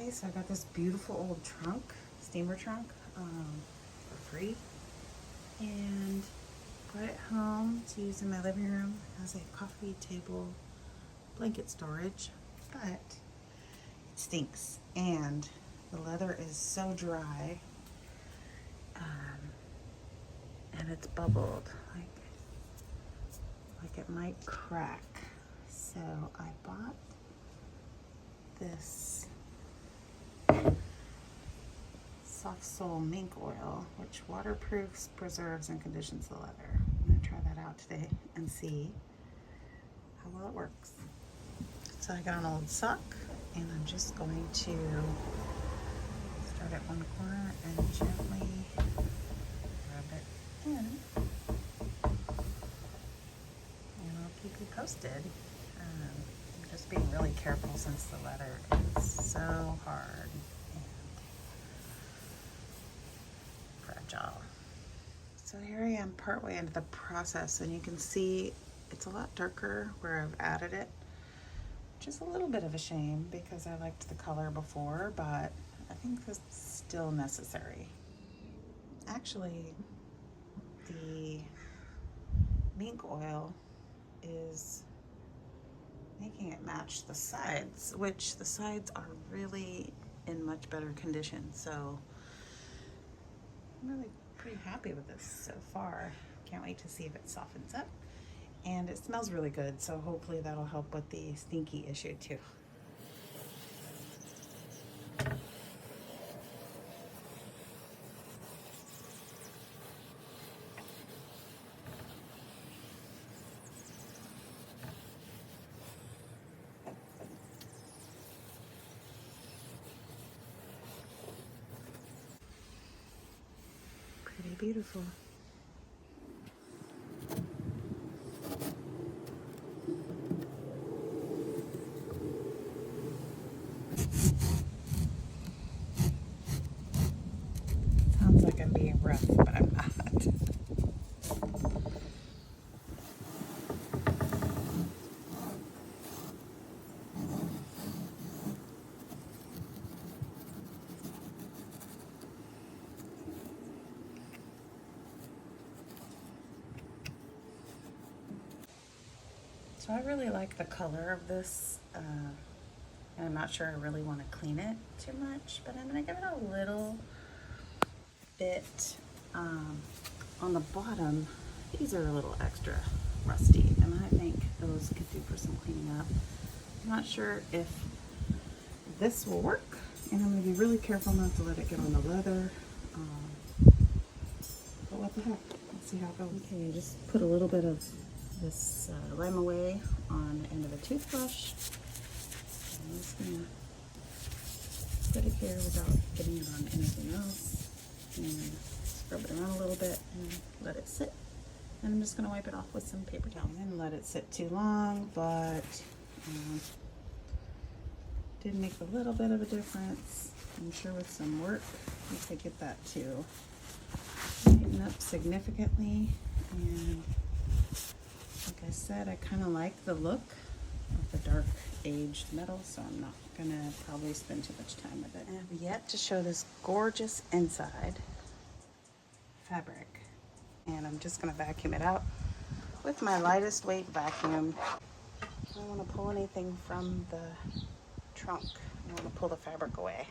Okay, so I got this beautiful old trunk, steamer trunk, for free, and brought it home to use in my living room as a coffee table blanket storage, but it stinks, and the leather is so dry, and it's bubbled, like it might crack. So I bought this Sof Sol mink oil, which waterproofs, preserves, and conditions the leather. I'm going to try that out today and see how well it works. So I got an old sock, and I'm just going to start at one corner and gently rub it in, and I'll keep you posted. I'm just being really careful since the leather is so hard and fragile. So here I am partway into the process, and you can see it's a lot darker where I've added it, which is a little bit of a shame because I liked the color before, but I think this is still necessary. Actually, the mink oil is making it match the sides, which the sides are really in much better condition. So I'm really pretty happy with this so far. Can't wait to see if it softens up. And it smells really good, so hopefully that'll help with the stinky issue too. Pretty beautiful. Sounds like I'm being rough, but I'm not. So I really like the color of this, and I'm not sure I really want to clean it too much, but I'm going to give it a little bit on the bottom. These are a little extra rusty, and I think those could do for some cleaning up. I'm not sure if this will work, and I'm going to be really careful not to let it get on the leather. But what the heck? Let's see how it goes. Okay, I just put a little bit of this lime away on the end of a toothbrush. I'm just going to put it here without getting it on anything else, and scrub it around a little bit and let it sit. And I'm just going to wipe it off with some paper towel. I didn't let it sit too long, but did make a little bit of a difference. I'm sure with some work we could get that to tighten up significantly. And like I said, I kind of like the look of the dark aged metal, so I'm not gonna probably spend too much time with it. I have yet to show this gorgeous inside fabric, and I'm just gonna vacuum it out with my lightest weight vacuum. I don't want to pull anything from the trunk. I want to pull the fabric away.